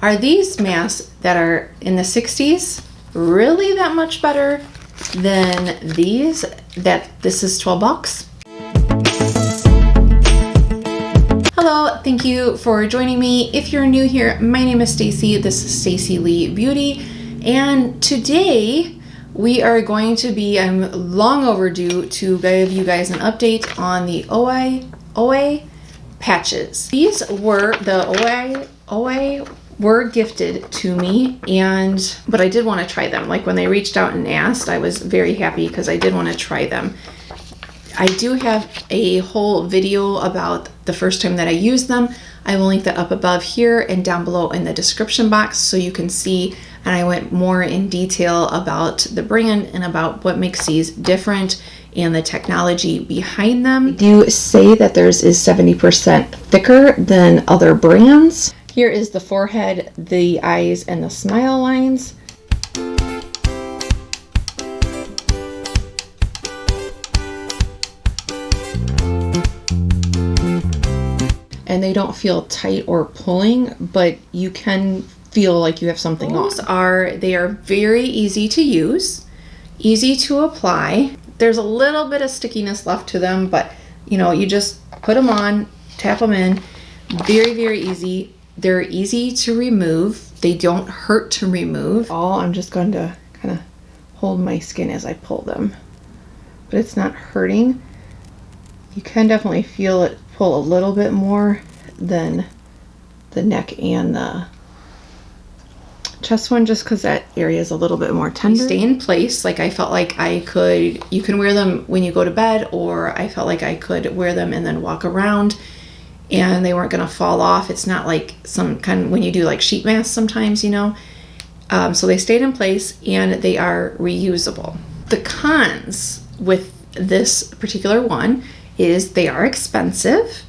are these masks that are in the 60s really that much better than these? This is 12 bucks. Hello, thank you for joining me. If you're new here, my name is Stacy. This is Staci Lee Beauty, and today we are going to be, I'm long overdue to give you guys an update on the Oia patches. These were, the Oia were gifted to me, but I did want to try them. Like when they reached out and asked, I was very happy because I did want to try them. I do have a whole video about the first time that I used them. I will link that up above here and down below in the description box so you can see, and I went more in detail about the brand and about what makes these different and the technology behind them. They do say that theirs is 70% thicker than other brands. Here is the forehead, the eyes, and the smile lines. And they don't feel tight or pulling, but you can feel like you have something on. They are very easy to use, easy to apply. There's a little bit of stickiness left to them, but you know, you just put them on, tap them in. Very, very easy. They're easy to remove. They don't hurt to remove. I'm just going to kind of hold my skin as I pull them, but it's not hurting. You can definitely feel it pull a little bit more than the neck and the chest one, just because that area is a little bit more tender. They stay in place. Like I felt like you can wear them when you go to bed, or I felt like I could wear them and then walk around and they weren't going to fall off. It's not like some kind of, when you do like sheet masks sometimes, you know. So they stayed in place and they are reusable. The cons with this particular one is they are expensive.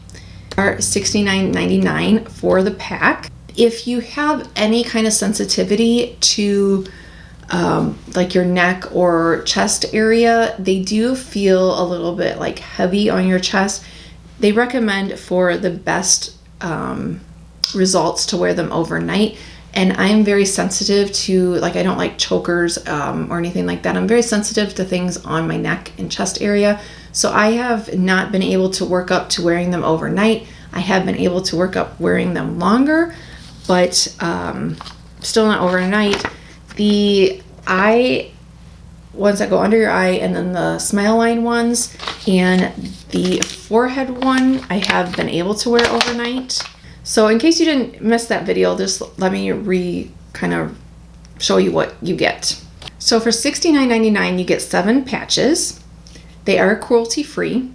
They are $69.99 for the pack. If you have any kind of sensitivity to like your neck or chest area, they do feel a little bit like heavy on your chest. They recommend for the best results to wear them overnight. And I'm very sensitive to, like, I don't like chokers or anything like that. I'm very sensitive to things on my neck and chest area. So I have not been able to work up to wearing them overnight. I have been able to work up wearing them longer, but still not overnight. The eye ones that go under your eye, and then the smile line ones, and the forehead one, I have been able to wear overnight. So in case you didn't miss that video, just let me kind of show you what you get. So for $69.99, you get 7 patches. They are cruelty-free,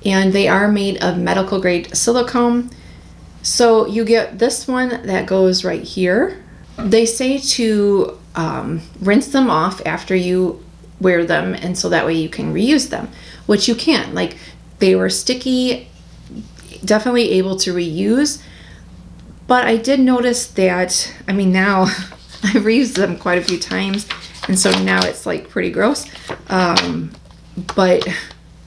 and they are made of medical grade silicone. So you get this one that goes right here. They say to rinse them off after you wear them, and so that way you can reuse them, which you can. Like, they were sticky, definitely able to reuse. But I did notice that, I mean, now I've reused them quite a few times, and so now it's like pretty gross. But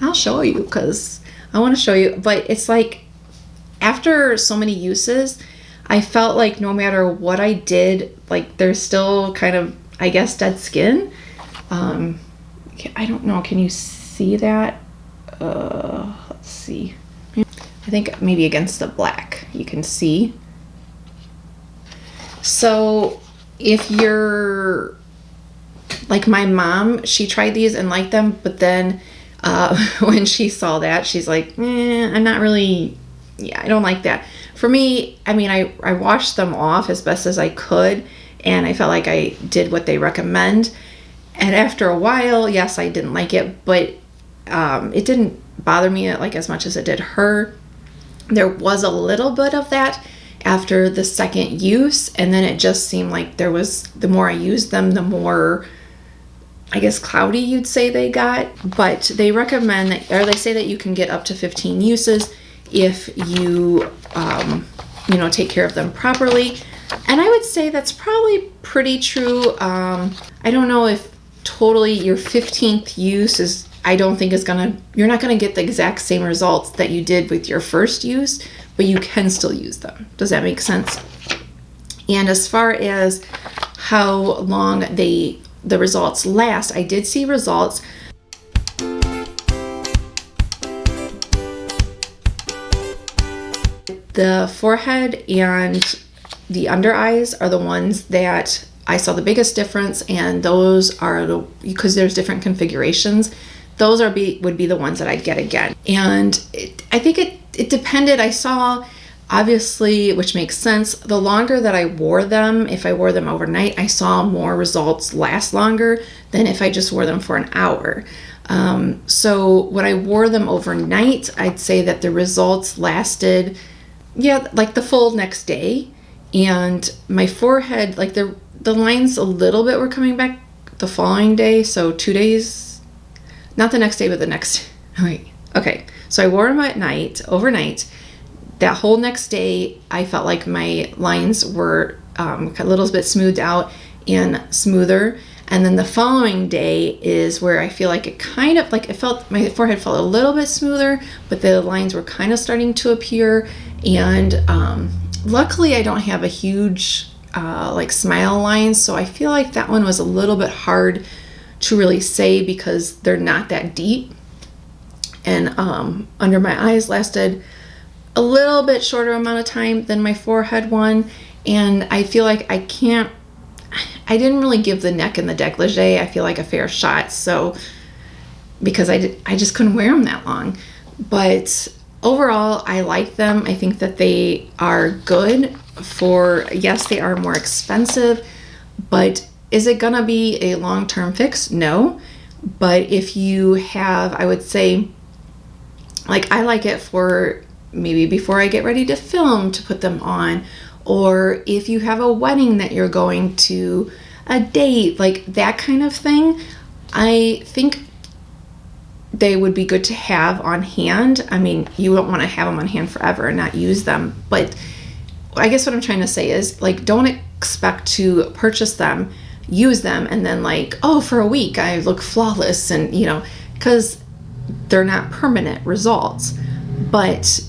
I'll show you because I want to show you. But it's like, after so many uses, I felt like no matter what I did, like there's still kind of, I guess, dead skin. I don't know, can you see that? Let's see. I think maybe against the black you can see. So if you're like my mom, she tried these and liked them, but then when she saw that, she's like, I'm not really, I don't like that. For me, I mean, I washed them off as best as I could, and I felt like I did what they recommend. And after a while, yes, I didn't like it, but it didn't bother me like as much as it did her. There was a little bit of that after the second use, and then it just seemed like there was, the more I used them, the more, I guess, cloudy you'd say they got. But they recommend that, or they say that you can get up to 15 uses if you you know, take care of them properly. And I would say that's probably pretty true. I don't know if totally your 15th use is, I don't think is gonna, you're not gonna get the exact same results that you did with your first use, but you can still use them. Does that make sense? And as far as how long the results last, I did see results. The forehead and the under eyes are the ones that I saw the biggest difference, and those are because there's different configurations. Those would be the ones that I'd get again. And I think it depended. I saw, obviously, which makes sense, the longer that I wore them, if I wore them overnight, I saw more results last longer than if I just wore them for an hour. So when I wore them overnight, I'd say that the results lasted, yeah, like the full next day. And my forehead, like the lines a little bit were coming back the following day. So 2 days, not the next day, but the next, wait, okay. So I wore them at night, overnight. That whole next day, I felt like my lines were a little bit smoothed out and smoother. And then the following day is where I feel like it kind of, like my forehead felt a little bit smoother, but the lines were kind of starting to appear. And luckily I don't have a huge like smile lines, so I feel like that one was a little bit hard to really say because they're not that deep. And under my eyes lasted a little bit shorter amount of time than my forehead one. And I feel like I didn't really give the neck and the décolleté, I feel like, a fair shot. So because I just couldn't wear them that long. But overall, I like them. I think that they are good for, yes, they are more expensive, but is it gonna be a long-term fix? No. But if you have, I would say, like, I like it for maybe before I get ready to film to put them on, or if you have a wedding that you're going to, a date, like that kind of thing. I think they would be good to have on hand. I mean, you don't want to have them on hand forever and not use them, but I guess what I'm trying to say is, like, don't expect to purchase them, use them, and then like, oh, for a week I look flawless, and you know, because they're not permanent results. But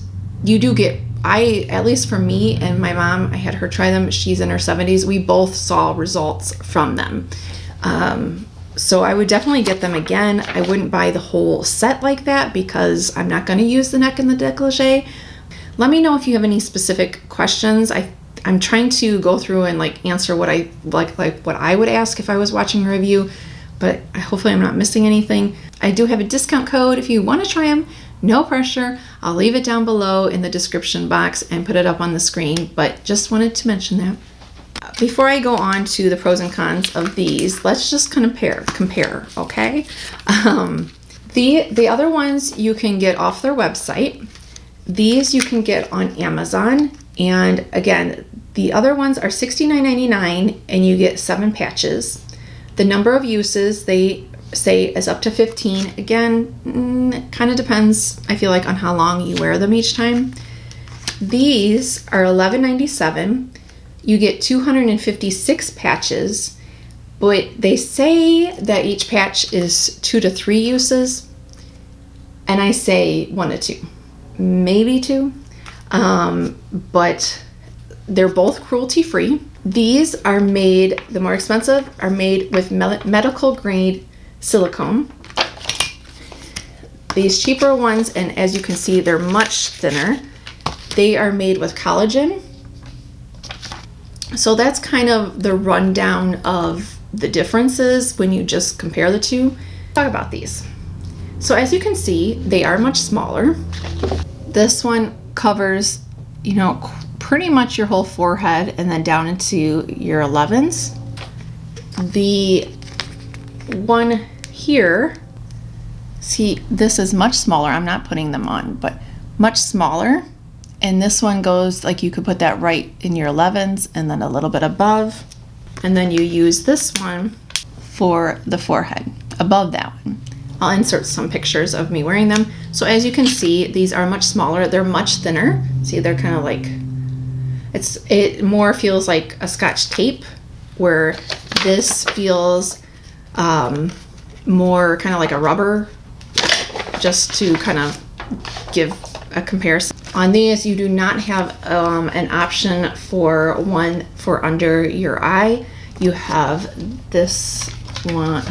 you do get, at least for me and my mom, I had her try them, she's in her 70s, we both saw results from them. So I would definitely get them again. I wouldn't buy the whole set like that because I'm not going to use the neck and the décolleté. Let me know if you have any specific questions. I'm trying to go through and like answer what I like what I would ask if I was watching a review, but hopefully I'm not missing anything. I do have a discount code if you want to try them. No pressure. I'll leave it down below in the description box and put it up on the screen, but just wanted to mention that. Before I go on to the pros and cons of these, let's just compare, okay? The other ones you can get off their website. These you can get on Amazon. And again, the other ones are $69.99 and you get 7 patches. The number of uses they say is up to 15. Again, kind of depends, I feel like, on how long you wear them each time. These are $11.97. You get 256 patches, but they say that each patch is 2 to 3 uses, and I say 1 to 2, maybe 2, but they're both cruelty-free. These are made, the more expensive, are made with medical grade silicone. These cheaper ones, and as you can see, they're much thinner. They are made with collagen. So that's kind of the rundown of the differences when you just compare the two. Let's talk about these. So as you can see, they are much smaller. This one covers, you know, pretty much your whole forehead and then down into your 11s. The one here, see, this is much smaller. I'm not putting them on, but much smaller. And this one goes, like, you could put that right in your 11s and then a little bit above. And then you use this one for the forehead, above that one. I'll insert some pictures of me wearing them. So as you can see, these are much smaller. They're much thinner. See, they're kind of like, it more feels like a Scotch tape, where this feels more kind of like a rubber, just to kind of give a comparison. On these, you do not have an option for one for under your eye. You have this one.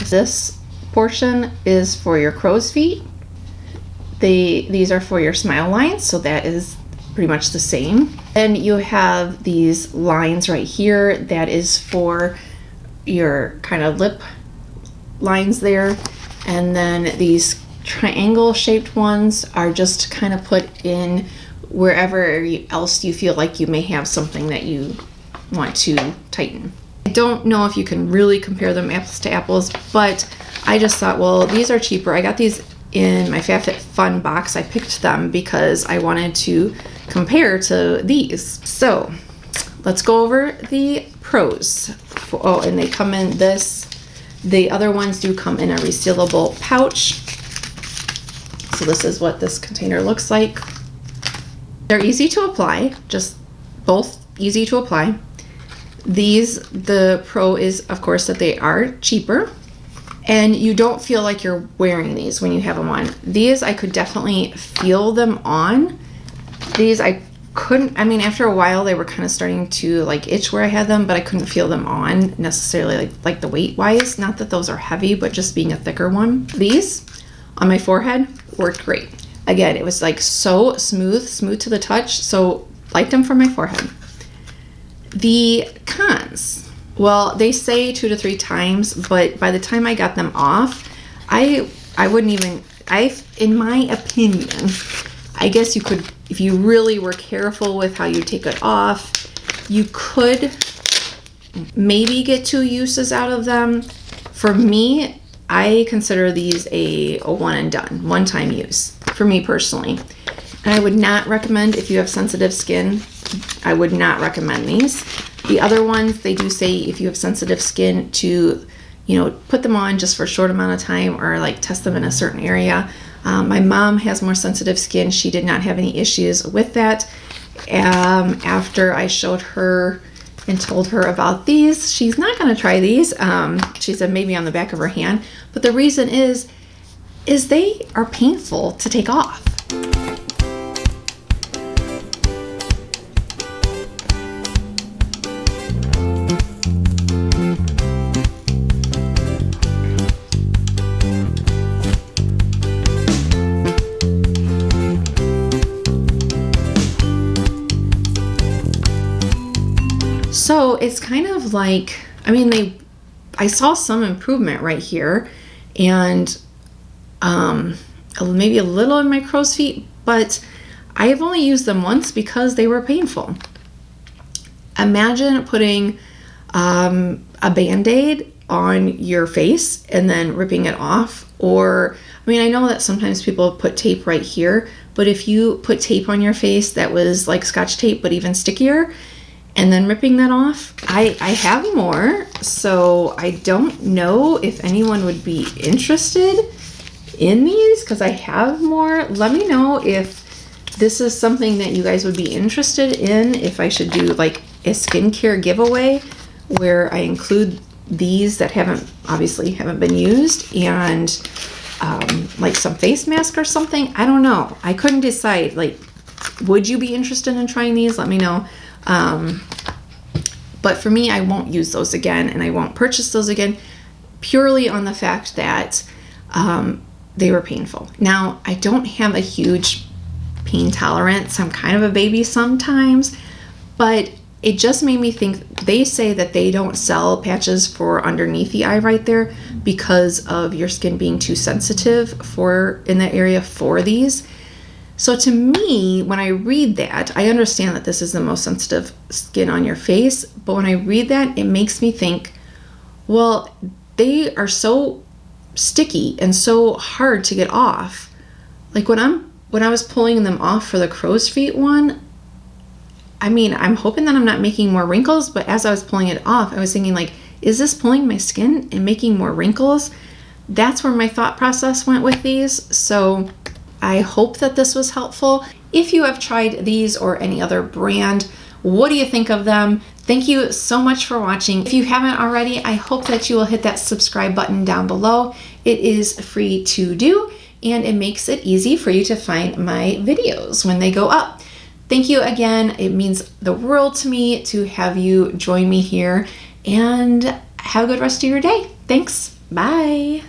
This portion is for your crow's feet. These are for your smile lines, so that is pretty much the same. Then you have these lines right here. That is for your kind of lip lines there. And then these triangle shaped ones are just kind of put in wherever else you feel like you may have something that you want to tighten. I don't know if you can really compare them apples to apples, but I just thought, well, these are cheaper. I got these in my FabFitFun box. I picked them because I wanted to compare to these. So let's go over the pros. Oh, and they come in this. The other ones do come in a resealable pouch. So this is what this container looks like. They're easy to apply, just both easy to apply. These, the pro is of course that they are cheaper and you don't feel like you're wearing these when you have them on. These I could definitely feel them on. These I couldn't, I mean after a while they were kind of starting to like itch where I had them, but I couldn't feel them on necessarily like the weight wise. Not that those are heavy, but just being a thicker one. These on my forehead worked great. Again, it was like so smooth to the touch, so liked them for my forehead. The cons, well, they say 2 to 3 times, but by the time I got them off, I wouldn't even, in my opinion, I guess you could, if you really were careful with how you take it off, you could maybe get 2 uses out of them. For me, I consider these a one and done, one-time use for me personally. And I would not recommend if you have sensitive skin, I would not recommend these. The other ones, they do say if you have sensitive skin to, you know, put them on just for a short amount of time or like test them in a certain area. My mom has more sensitive skin. She did not have any issues with that. After I showed her and told her about these, she's not going to try these. She said maybe on the back of her hand. But the reason is they are painful to take off. So it's kind of like, I mean, I saw some improvement right here and maybe a little in my crow's feet, but I have only used them once because they were painful. Imagine putting a Band-Aid on your face and then ripping it off. Or, I mean, I know that sometimes people put tape right here, but if you put tape on your face that was like Scotch tape, but even stickier, and then ripping that off, I have more, so I don't know if anyone would be interested in these because I have more. Let me know if this is something that you guys would be interested in, if I should do like a skincare giveaway where I include these that obviously haven't been used and like some face mask or something. I don't know. I couldn't decide. Like, would you be interested in trying these? Let me know. But for me, I won't use those again and I won't purchase those again purely on the fact that they were painful. Now, I don't have a huge pain tolerance. I'm kind of a baby sometimes, but it just made me think, they say that they don't sell patches for underneath the eye right there because of your skin being too sensitive in that area for these. So to me, when I read that, I understand that this is the most sensitive skin on your face, but when I read that, it makes me think, well, they are so sticky and so hard to get off. Like when I was pulling them off for the crow's feet one, I mean, I'm hoping that I'm not making more wrinkles, but as I was pulling it off, I was thinking like, is this pulling my skin and making more wrinkles? That's where my thought process went with these. So I hope that this was helpful. If you have tried these or any other brand, what do you think of them? Thank you so much for watching. If you haven't already, I hope that you will hit that subscribe button down below. It is free to do. and it makes it easy for you to find my videos when they go up. Thank you again. It means the world to me to have you join me here, and have a good rest of your day. Thanks. Bye.